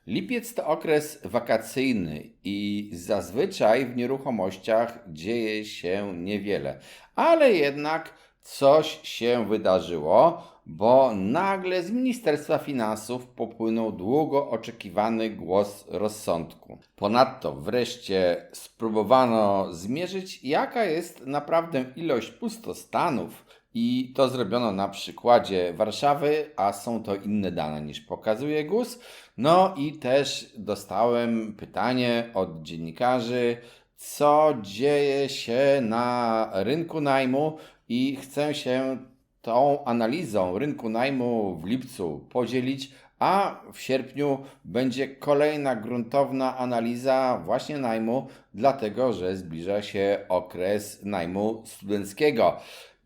Lipiec to okres wakacyjny i zazwyczaj w nieruchomościach dzieje się niewiele, ale jednak coś się wydarzyło, bo nagle z Ministerstwa Finansów popłynął długo oczekiwany głos rozsądku. Ponadto wreszcie spróbowano zmierzyć, jaka jest naprawdę ilość pustostanów, i to zrobiono na przykładzie Warszawy, a są to inne dane niż pokazuje GUS. No i też dostałem pytanie od dziennikarzy, co dzieje się na rynku najmu, i chcę się tą analizą rynku najmu w lipcu podzielić, a w sierpniu będzie kolejna gruntowna analiza właśnie najmu, dlatego że zbliża się okres najmu studenckiego.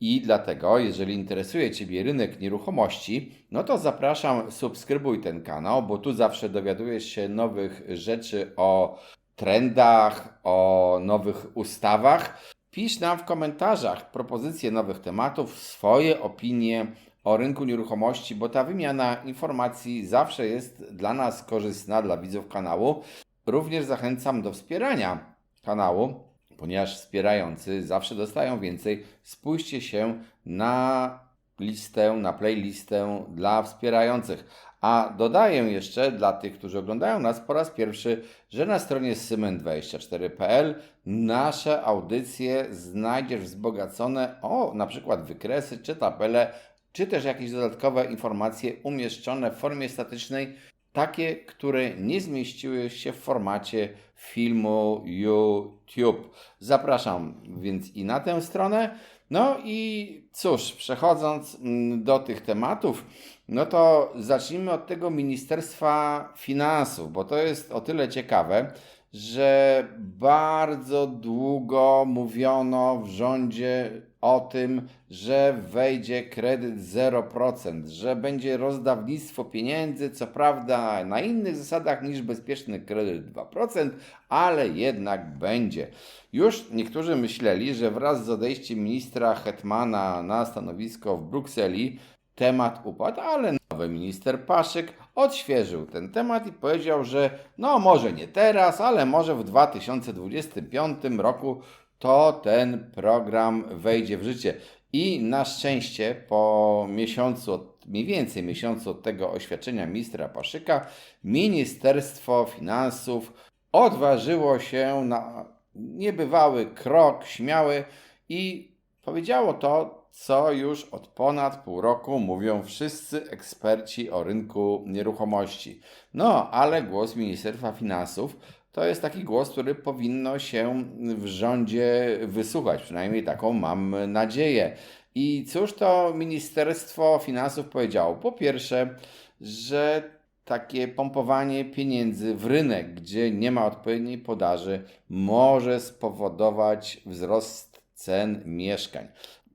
I dlatego, jeżeli interesuje Ciebie rynek nieruchomości, no to zapraszam, subskrybuj ten kanał, bo tu zawsze dowiadujesz się nowych rzeczy o trendach, o nowych ustawach. Pisz nam w komentarzach propozycje nowych tematów, swoje opinie o rynku nieruchomości, bo ta wymiana informacji zawsze jest dla nas korzystna, dla widzów kanału. Również zachęcam do wspierania kanału, ponieważ wspierający zawsze dostają więcej. Spójrzcie się na listę, na playlistę dla wspierających. A dodaję jeszcze dla tych, którzy oglądają nas po raz pierwszy, że na stronie symen24.pl nasze audycje znajdziesz wzbogacone o na przykład wykresy czy tabele, czy też jakieś dodatkowe informacje umieszczone w formie statycznej, takie, które nie zmieściły się w formacie filmu YouTube. Zapraszam więc i na tę stronę. No i cóż, przechodząc do tych tematów, no to zacznijmy od tego Ministerstwa Finansów, bo to jest o tyle ciekawe, że bardzo długo mówiono w rządzie o tym, że wejdzie kredyt 0%, że będzie rozdawnictwo pieniędzy, co prawda na innych zasadach niż bezpieczny kredyt 2%, ale jednak będzie. Już niektórzy myśleli, że wraz z odejściem ministra Hetmana na stanowisko w Brukseli temat upadł, ale nowy minister Paszyk odświeżył ten temat i powiedział, że no może nie teraz, ale może w 2025 roku to ten program wejdzie w życie. I na szczęście po miesiącu, mniej więcej miesiącu od tego oświadczenia ministra Paszyka, Ministerstwo Finansów odważyło się na niebywały krok, śmiały, i powiedziało to, co już od ponad pół roku mówią wszyscy eksperci o rynku nieruchomości. No, ale głos Ministerstwa Finansów to jest taki głos, który powinno się w rządzie wysłuchać, przynajmniej taką mam nadzieję. I cóż to Ministerstwo Finansów powiedziało? Po pierwsze, że takie pompowanie pieniędzy w rynek, gdzie nie ma odpowiedniej podaży, może spowodować wzrost cen mieszkań.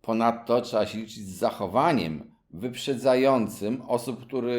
Ponadto trzeba się liczyć z zachowaniem wyprzedzającym osób, które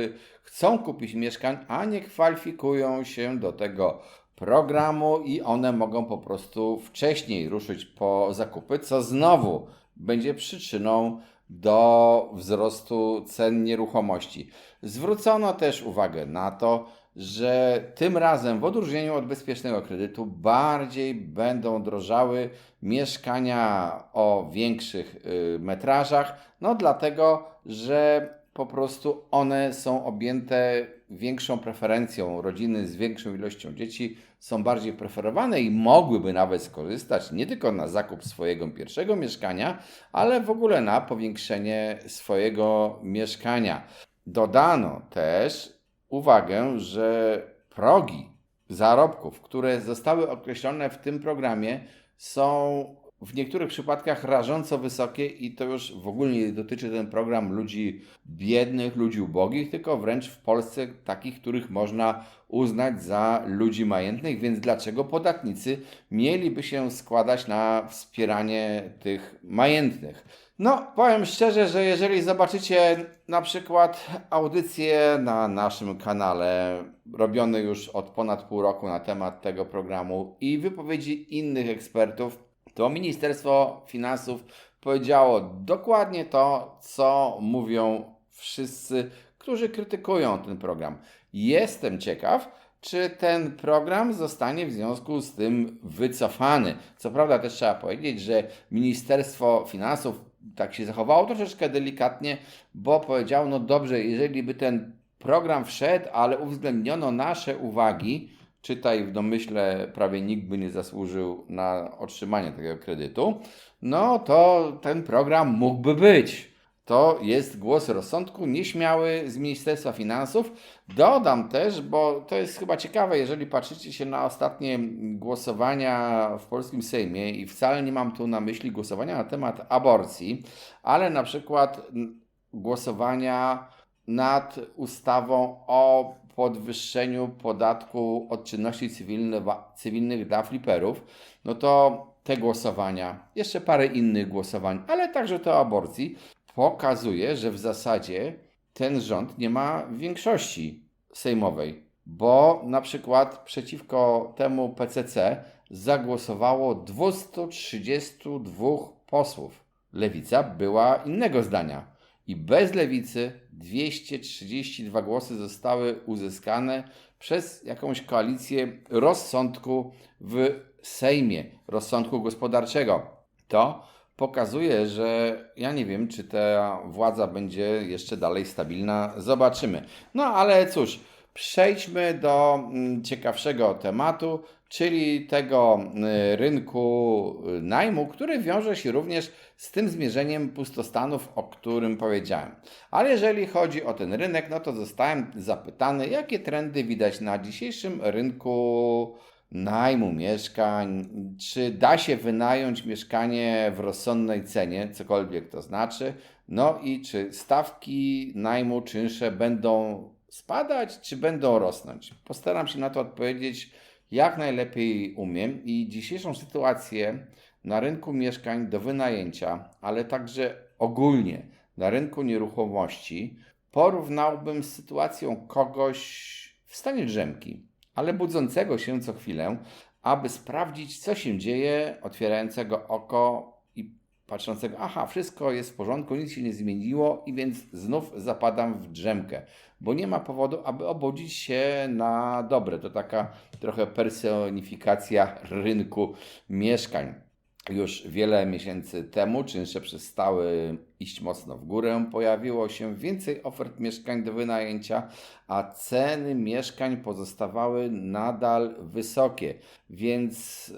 chcą kupić mieszkań, a nie kwalifikują się do tego programu, i one mogą po prostu wcześniej ruszyć po zakupy, co znowu będzie przyczyną do wzrostu cen nieruchomości. Zwrócono też uwagę na to, że tym razem w odróżnieniu od bezpiecznego kredytu bardziej będą drożały mieszkania o większych metrażach, no dlatego, że po prostu one są objęte większą preferencją. Rodziny z większą ilością dzieci są bardziej preferowane i mogłyby nawet skorzystać nie tylko na zakup swojego pierwszego mieszkania, ale w ogóle na powiększenie swojego mieszkania. Dodano też uwagę, że progi zarobków, które zostały określone w tym programie, są w niektórych przypadkach rażąco wysokie, i to już w ogóle nie dotyczy ten program ludzi biednych, ludzi ubogich, tylko wręcz w Polsce takich, których można uznać za ludzi majętnych, więc dlaczego podatnicy mieliby się składać na wspieranie tych majętnych? No, powiem szczerze, że jeżeli zobaczycie na przykład audycje na naszym kanale, robione już od ponad pół roku na temat tego programu, i wypowiedzi innych ekspertów, to Ministerstwo Finansów powiedziało dokładnie to, co mówią wszyscy, którzy krytykują ten program. Jestem ciekaw, czy ten program zostanie w związku z tym wycofany. Co prawda też trzeba powiedzieć, że Ministerstwo Finansów tak się zachowało troszeczkę delikatnie, bo powiedziało, no dobrze, jeżeli by ten program wszedł, ale uwzględniono nasze uwagi, czytaj w domyśle prawie nikt by nie zasłużył na otrzymanie takiego kredytu, no to ten program mógłby być. To jest głos rozsądku nieśmiały z Ministerstwa Finansów. Dodam też, bo to jest chyba ciekawe, jeżeli patrzycie się na ostatnie głosowania w polskim Sejmie i wcale nie mam tu na myśli głosowania na temat aborcji, ale na przykład głosowania nad ustawą o podwyższeniu podatku od czynności cywilnych dla fliperów, no to te głosowania, jeszcze parę innych głosowań, ale także to o aborcji, pokazuje, że w zasadzie ten rząd nie ma większości sejmowej, bo na przykład przeciwko temu PCC zagłosowało 232 posłów. Lewica była innego zdania i bez Lewicy 232 głosy zostały uzyskane przez jakąś koalicję rozsądku w Sejmie, rozsądku gospodarczego. To pokazuje, że ja nie wiem, czy ta władza będzie jeszcze dalej stabilna. Zobaczymy. No ale cóż, przejdźmy do ciekawszego tematu, czyli tego rynku najmu, który wiąże się również z tym zmierzeniem pustostanów, o którym powiedziałem. Ale jeżeli chodzi o ten rynek, no to zostałem zapytany, jakie trendy widać na dzisiejszym rynku najmu mieszkań, czy da się wynająć mieszkanie w rozsądnej cenie, cokolwiek to znaczy, no i czy stawki najmu czynsze będą spadać, czy będą rosnąć. Postaram się na to odpowiedzieć jak najlepiej umiem i dzisiejszą sytuację na rynku mieszkań do wynajęcia, ale także ogólnie na rynku nieruchomości porównałbym z sytuacją kogoś w stanie drzemki, ale budzącego się co chwilę, aby sprawdzić, co się dzieje, otwierającego oko i patrzącego, aha, wszystko jest w porządku, nic się nie zmieniło i więc znów zapadam w drzemkę, bo nie ma powodu, aby obudzić się na dobre. To taka trochę personifikacja rynku mieszkań. Już wiele miesięcy temu czynsze przestały iść mocno w górę, pojawiło się więcej ofert mieszkań do wynajęcia, a ceny mieszkań pozostawały nadal wysokie, więc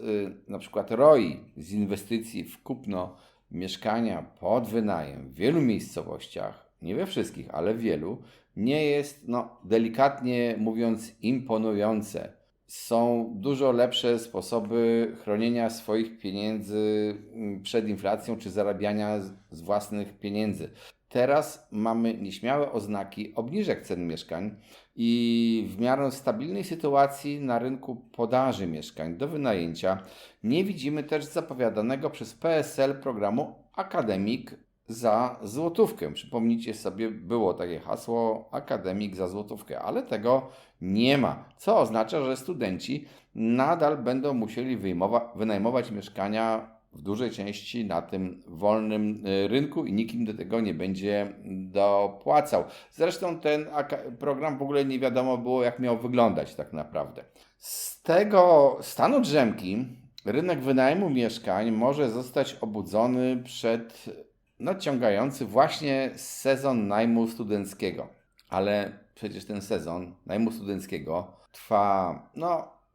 na przykład ROI z inwestycji w kupno mieszkania pod wynajem w wielu miejscowościach, nie we wszystkich, ale w wielu, nie jest, no delikatnie mówiąc, imponujące. Są dużo lepsze sposoby chronienia swoich pieniędzy przed inflacją czy zarabiania z własnych pieniędzy. Teraz mamy nieśmiałe oznaki obniżek cen mieszkań i w miarę stabilnej sytuacji na rynku podaży mieszkań do wynajęcia nie widzimy też zapowiadanego przez PSL programu Akademik za złotówkę. Przypomnijcie sobie, było takie hasło Akademik za złotówkę, ale tego nie ma, co oznacza, że studenci nadal będą musieli wynajmować mieszkania w dużej części na tym wolnym rynku i nikt im do tego nie będzie dopłacał. Zresztą ten program w ogóle nie wiadomo było, jak miał wyglądać tak naprawdę. Z tego stanu drzemki rynek wynajmu mieszkań może zostać obudzony przed nadciągający właśnie sezon najmu studenckiego. Ale przecież ten sezon najmu studenckiego trwa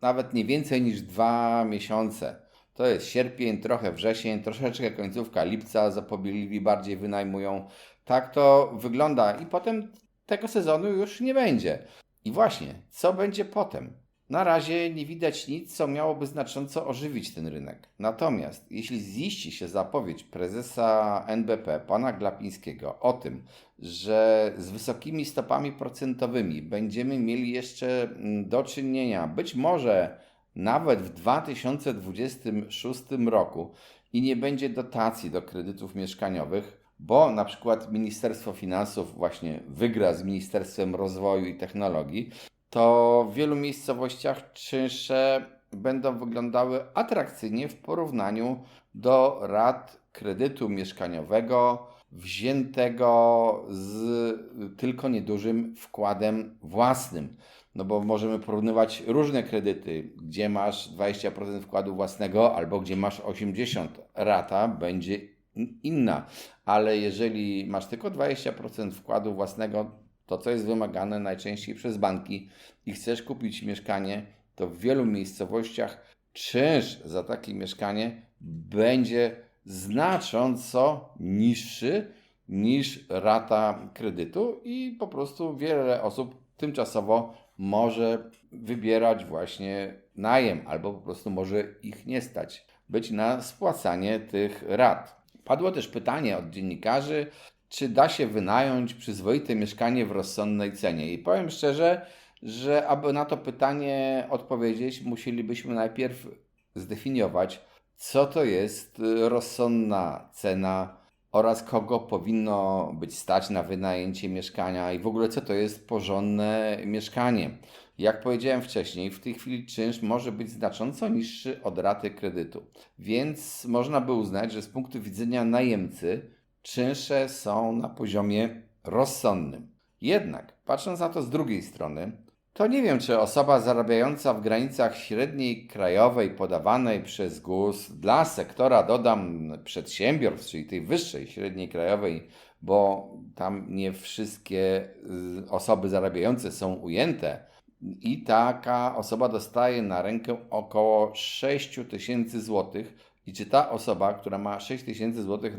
nawet nie więcej niż 2 miesiące. To jest sierpień, trochę wrzesień, troszeczkę końcówka lipca, zapobiegli bardziej wynajmują. Tak to wygląda i potem tego sezonu już nie będzie. I właśnie, co będzie potem? Na razie nie widać nic, co miałoby znacząco ożywić ten rynek. Natomiast jeśli ziści się zapowiedź prezesa NBP, pana Glapińskiego, o tym, że z wysokimi stopami procentowymi będziemy mieli jeszcze do czynienia, być może nawet w 2026 roku i nie będzie dotacji do kredytów mieszkaniowych, bo na przykład Ministerstwo Finansów właśnie wygra z Ministerstwem Rozwoju i Technologii, to w wielu miejscowościach czynsze będą wyglądały atrakcyjnie w porównaniu do rat kredytu mieszkaniowego wziętego z tylko niedużym wkładem własnym. No bo możemy porównywać różne kredyty, gdzie masz 20% wkładu własnego albo gdzie masz 80%. Rata będzie inna, ale jeżeli masz tylko 20% wkładu własnego, to co jest wymagane najczęściej przez banki i chcesz kupić mieszkanie, to w wielu miejscowościach czynsz za takie mieszkanie będzie znacząco niższy niż rata kredytu i po prostu wiele osób tymczasowo może wybierać właśnie najem albo po prostu może ich nie stać, być na spłacanie tych rat. Padło też pytanie od dziennikarzy, czy da się wynająć przyzwoite mieszkanie w rozsądnej cenie. I powiem szczerze, że aby na to pytanie odpowiedzieć, musielibyśmy najpierw zdefiniować, co to jest rozsądna cena oraz kogo powinno być stać na wynajęcie mieszkania i w ogóle co to jest porządne mieszkanie. Jak powiedziałem wcześniej, w tej chwili czynsz może być znacząco niższy od raty kredytu, więc można by uznać, że z punktu widzenia najemcy czynsze są na poziomie rozsądnym. Jednak, patrząc na to z drugiej strony, to nie wiem, czy osoba zarabiająca w granicach średniej krajowej podawanej przez GUS dla sektora, dodam, przedsiębiorstw, czyli tej wyższej średniej krajowej, bo tam nie wszystkie osoby zarabiające są ujęte i taka osoba dostaje na rękę około 6 tysięcy złotych. I czy ta osoba, która ma 6 tysięcy złotych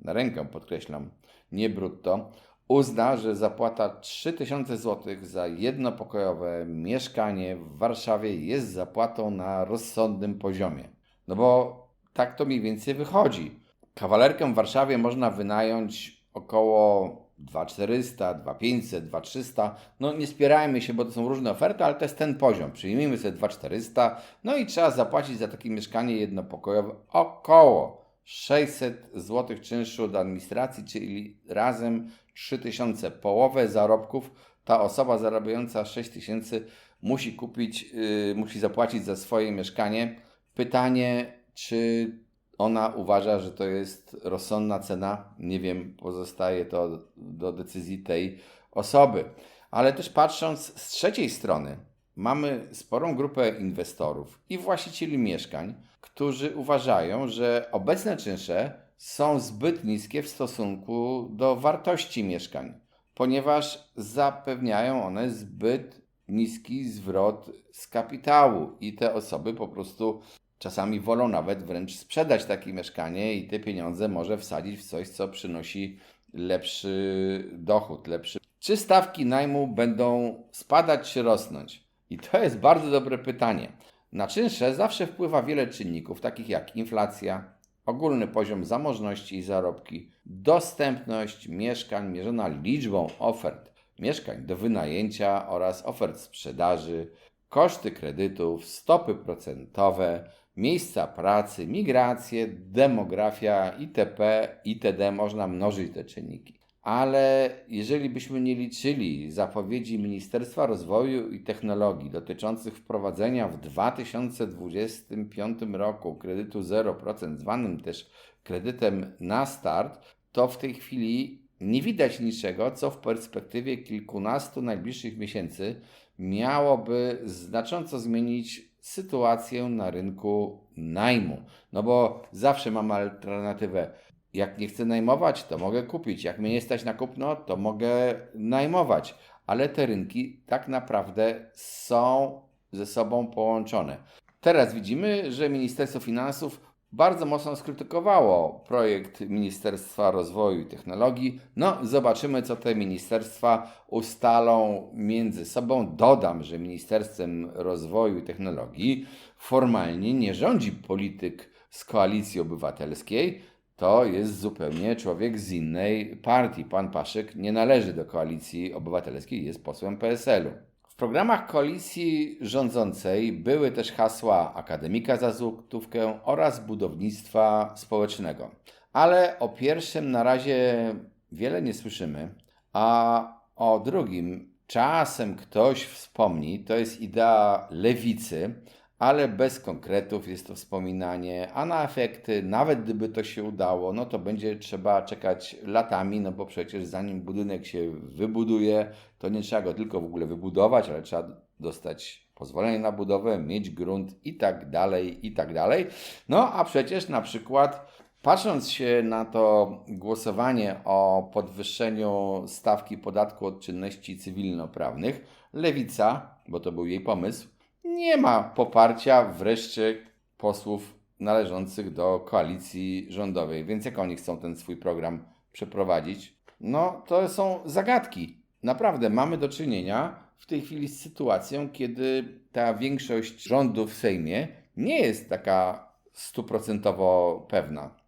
na rękę podkreślam, nie brutto, uzna, że zapłata 3000 zł za jednopokojowe mieszkanie w Warszawie jest zapłatą na rozsądnym poziomie. No bo tak to mniej więcej wychodzi. Kawalerkę w Warszawie można wynająć około 2400, 2500, 2300. No nie spierajmy się, bo to są różne oferty, ale to jest ten poziom. Przyjmijmy sobie 2400, no i trzeba zapłacić za takie mieszkanie jednopokojowe około 600 zł czynszu do administracji, czyli razem 3000, połowę zarobków. Ta osoba zarabiająca 6000 musi zapłacić za swoje mieszkanie. Pytanie, czy ona uważa, że to jest rozsądna cena? Nie wiem, pozostaje to do decyzji tej osoby. Ale też patrząc z trzeciej strony, mamy sporą grupę inwestorów i właścicieli mieszkań, którzy uważają, że obecne czynsze są zbyt niskie w stosunku do wartości mieszkań, ponieważ zapewniają one zbyt niski zwrot z kapitału i te osoby po prostu czasami wolą nawet wręcz sprzedać takie mieszkanie i te pieniądze może wsadzić w coś, co przynosi lepszy dochód, lepszy. Czy stawki najmu będą spadać czy rosnąć? I to jest bardzo dobre pytanie. Na czynsze zawsze wpływa wiele czynników, takich jak inflacja, ogólny poziom zamożności i zarobki, dostępność mieszkań mierzona liczbą ofert mieszkań do wynajęcia oraz ofert sprzedaży, koszty kredytów, stopy procentowe, miejsca pracy, migracje, demografia itp. itd. Można mnożyć te czynniki. Ale jeżeli byśmy nie liczyli zapowiedzi Ministerstwa Rozwoju i Technologii dotyczących wprowadzenia w 2025 roku kredytu 0%, zwanym też kredytem na start, to w tej chwili nie widać niczego, co w perspektywie kilkunastu najbliższych miesięcy miałoby znacząco zmienić sytuację na rynku najmu. No bo zawsze mam alternatywę. Jak nie chcę najmować, to mogę kupić. Jak mnie nie stać na kupno, to mogę najmować. Ale te rynki tak naprawdę są ze sobą połączone. Teraz widzimy, że Ministerstwo Finansów bardzo mocno skrytykowało projekt Ministerstwa Rozwoju i Technologii. No, zobaczymy, co te ministerstwa ustalą między sobą. Dodam, że Ministerstwem Rozwoju i Technologii formalnie nie rządzi polityk z Koalicji Obywatelskiej. To jest zupełnie człowiek z innej partii. Pan Paszyk nie należy do Koalicji Obywatelskiej, jest posłem PSL-u. W programach koalicji rządzącej były też hasła akademika za złotówkę oraz budownictwa społecznego. Ale o pierwszym na razie wiele nie słyszymy, a o drugim czasem ktoś wspomni, to jest idea lewicy, ale bez konkretów jest to wspominanie, a na efekty, nawet gdyby to się udało, no to będzie trzeba czekać latami, no bo przecież zanim budynek się wybuduje, to nie trzeba go tylko w ogóle wybudować, ale trzeba dostać pozwolenie na budowę, mieć grunt i tak dalej, i tak dalej. No a przecież na przykład patrząc się na to głosowanie o podwyższeniu stawki podatku od czynności cywilnoprawnych, Lewica, bo to był jej pomysł, nie ma poparcia wreszcie posłów należących do koalicji rządowej. Więc jak oni chcą ten swój program przeprowadzić? No to są zagadki. Naprawdę mamy do czynienia w tej chwili z sytuacją, kiedy ta większość rządu w Sejmie nie jest taka stuprocentowo pewna.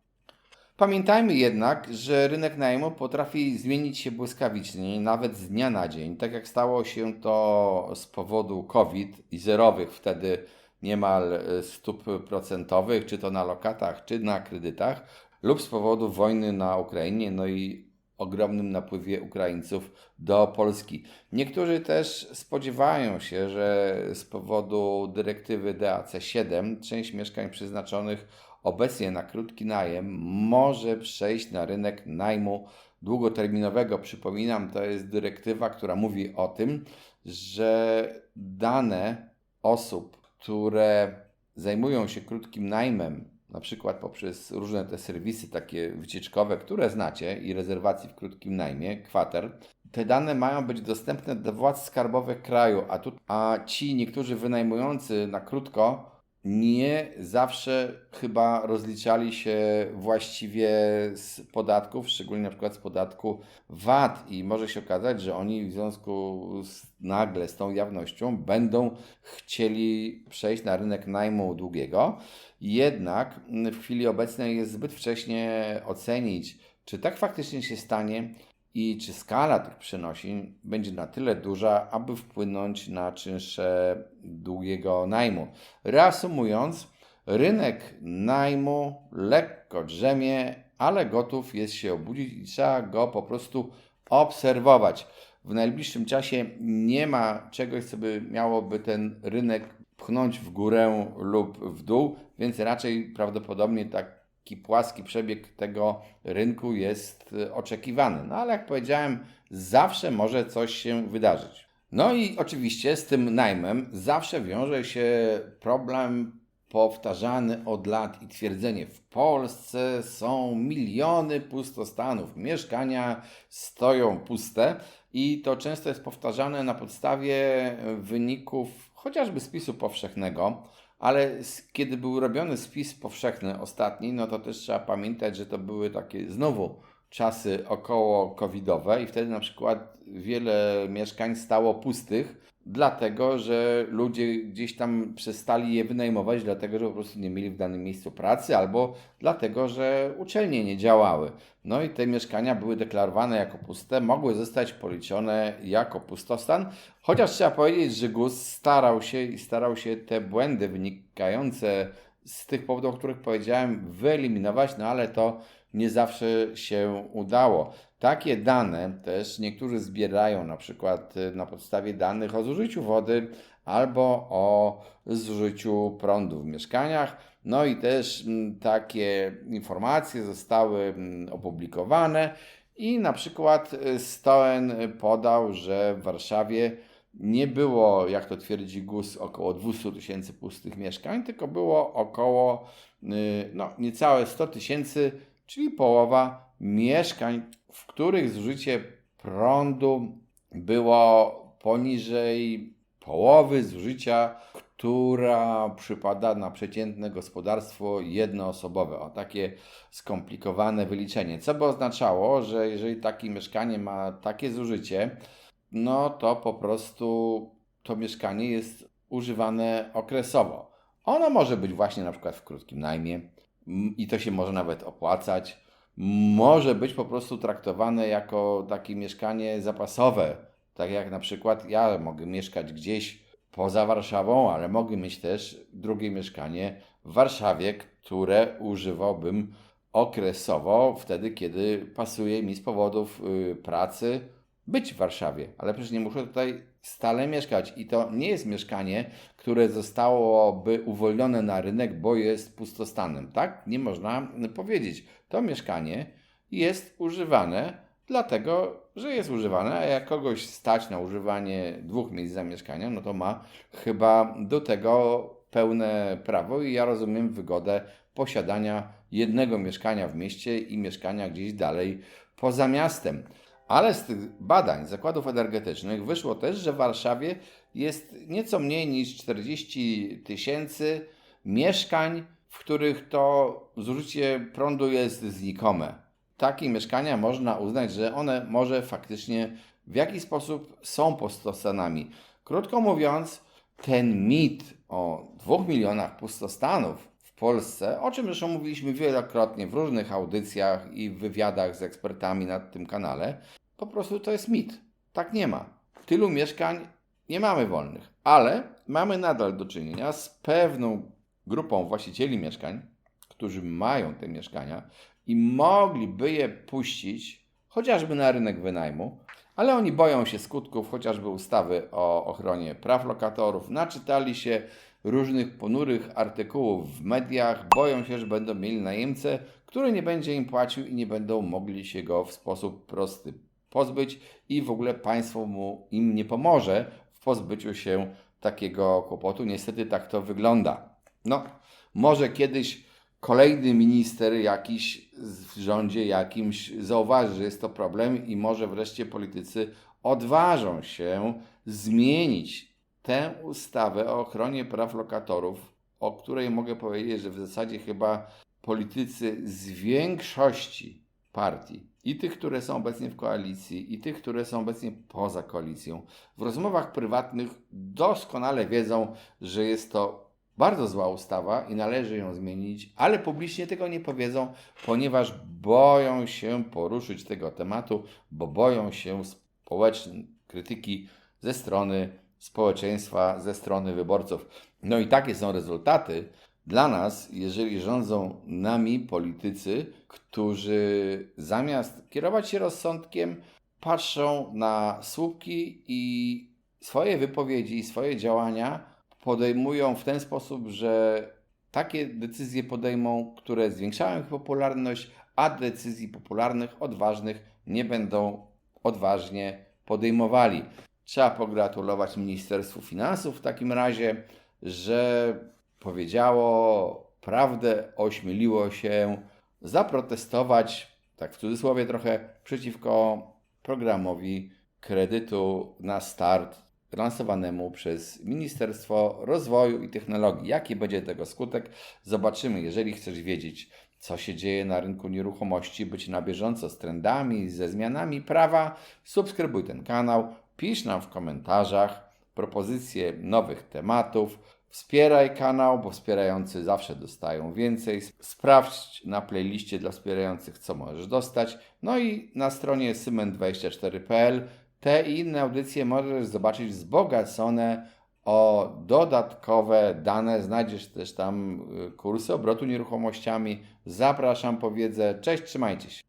Pamiętajmy jednak, że rynek najmu potrafi zmienić się błyskawicznie, nawet z dnia na dzień, tak jak stało się to z powodu COVID i zerowych wtedy niemal stóp procentowych, czy to na lokatach, czy na kredytach, lub z powodu wojny na Ukrainie, no i ogromnym napływie Ukraińców do Polski. Niektórzy też spodziewają się, że z powodu dyrektywy DAC-7 część mieszkań przeznaczonych obecnie na krótki najem może przejść na rynek najmu długoterminowego. Przypominam, to jest dyrektywa, która mówi o tym, że dane osób, które zajmują się krótkim najmem, na przykład poprzez różne te serwisy takie wycieczkowe, które znacie i rezerwacji w krótkim najmie, kwater, te dane mają być dostępne dla władz skarbowych kraju, a ci niektórzy wynajmujący na krótko nie zawsze chyba rozliczali się właściwie z podatków, szczególnie na przykład z podatku VAT i może się okazać, że oni w związku nagle z tą jawnością będą chcieli przejść na rynek najmu długiego. Jednak w chwili obecnej jest zbyt wcześnie ocenić, czy tak faktycznie się stanie i czy skala tych przenosin będzie na tyle duża, aby wpłynąć na czynsze długiego najmu. Reasumując, rynek najmu lekko drzemie, ale gotów jest się obudzić i trzeba go po prostu obserwować. W najbliższym czasie nie ma czegoś, co by miałoby ten rynek pchnąć w górę lub w dół, więc raczej prawdopodobnie taki płaski przebieg tego rynku jest oczekiwany. No ale jak powiedziałem, zawsze może coś się wydarzyć. No i oczywiście z tym najmem zawsze wiąże się problem powtarzany od lat i twierdzenie: w Polsce są miliony pustostanów, mieszkania stoją puste i to często jest powtarzane na podstawie wyników chociażby spisu powszechnego, ale kiedy był robiony spis powszechny ostatni, no to też trzeba pamiętać, że to były takie znowu czasy około covidowe i wtedy na przykład wiele mieszkań stało pustych, dlatego że ludzie gdzieś tam przestali je wynajmować, dlatego że po prostu nie mieli w danym miejscu pracy albo dlatego, że uczelnie nie działały. No i te mieszkania były deklarowane jako puste, mogły zostać policzone jako pustostan, chociaż trzeba powiedzieć, że GUS starał się te błędy wynikające z tych powodów, o których powiedziałem, wyeliminować, no ale to nie zawsze się udało. Takie dane też niektórzy zbierają na przykład na podstawie danych o zużyciu wody albo o zużyciu prądu w mieszkaniach. No i też takie informacje zostały opublikowane i na przykład Stoen podał, że w Warszawie nie było, jak to twierdzi GUS, około 200 tysięcy pustych mieszkań, tylko było około niecałe 100 tysięcy, czyli połowa mieszkań, w których zużycie prądu było poniżej połowy zużycia, która przypada na przeciętne gospodarstwo jednoosobowe. O takie skomplikowane wyliczenie. Co by oznaczało, że jeżeli takie mieszkanie ma takie zużycie, no to po prostu to mieszkanie jest używane okresowo. Ono może być właśnie na przykład w krótkim najmie i to się może nawet opłacać. Może być po prostu traktowane jako takie mieszkanie zapasowe. Tak jak na przykład ja mogę mieszkać gdzieś poza Warszawą, ale mogę mieć też drugie mieszkanie w Warszawie, które używałbym okresowo, wtedy kiedy pasuje mi z powodów pracy być w Warszawie, ale przecież nie muszą tutaj stale mieszkać. I to nie jest mieszkanie, które zostałoby uwolnione na rynek, bo jest pustostanem. Tak? Nie można powiedzieć. To mieszkanie jest używane dlatego, że jest używane, a jak kogoś stać na używanie 2 miejsc zamieszkania, no to ma chyba do tego pełne prawo i ja rozumiem wygodę posiadania jednego mieszkania w mieście i mieszkania gdzieś dalej poza miastem. Ale z tych badań zakładów energetycznych wyszło też, że w Warszawie jest nieco mniej niż 40 000 mieszkań, w których to zużycie prądu jest znikome. Takie mieszkania można uznać, że one może faktycznie w jakiś sposób są pustostanami. Krótko mówiąc, ten mit o 2 milionach pustostanów w Polsce, o czym zresztą mówiliśmy wielokrotnie w różnych audycjach i w wywiadach z ekspertami na tym kanale, po prostu to jest mit. Tak nie ma. Tylu mieszkań nie mamy wolnych, ale mamy nadal do czynienia z pewną grupą właścicieli mieszkań, którzy mają te mieszkania i mogliby je puścić chociażby na rynek wynajmu, ale oni boją się skutków chociażby ustawy o ochronie praw lokatorów, naczytali się różnych ponurych artykułów w mediach, boją się, że będą mieli najemcę, który nie będzie im płacił i nie będą mogli się go w sposób prosty pozbyć i w ogóle państwo im nie pomoże w pozbyciu się takiego kłopotu. Niestety tak to wygląda. No, może kiedyś kolejny minister jakiś w rządzie jakimś zauważy, że jest to problem i może wreszcie politycy odważą się zmienić tę ustawę o ochronie praw lokatorów, o której mogę powiedzieć, że w zasadzie chyba politycy z większości partii, i tych, które są obecnie w koalicji, i tych, które są obecnie poza koalicją, w rozmowach prywatnych doskonale wiedzą, że jest to bardzo zła ustawa i należy ją zmienić, ale publicznie tego nie powiedzą, ponieważ boją się poruszyć tego tematu, bo boją się społecznej krytyki ze strony społeczeństwa, ze strony wyborców. No i takie są rezultaty dla nas, jeżeli rządzą nami politycy, którzy zamiast kierować się rozsądkiem, patrzą na słupki i swoje wypowiedzi i swoje działania podejmują w ten sposób, że takie decyzje podejmą, które zwiększają ich popularność, a decyzji popularnych, odważnych nie będą odważnie podejmowali. Trzeba pogratulować Ministerstwu Finansów w takim razie, że powiedziało prawdę, ośmieliło się zaprotestować, tak w cudzysłowie trochę, przeciwko programowi kredytu na start lansowanemu przez Ministerstwo Rozwoju i Technologii. Jaki będzie tego skutek? Zobaczymy. Jeżeli chcesz wiedzieć, co się dzieje na rynku nieruchomości, być na bieżąco z trendami, ze zmianami prawa, subskrybuj ten kanał, pisz nam w komentarzach propozycje nowych tematów, wspieraj kanał, bo wspierający zawsze dostają więcej. Sprawdź na playliście dla wspierających, co możesz dostać. No i na stronie symen24.pl te i inne audycje możesz zobaczyć wzbogacone o dodatkowe dane. Znajdziesz też tam kursy obrotu nieruchomościami. Zapraszam po wiedzę. Cześć, trzymajcie się.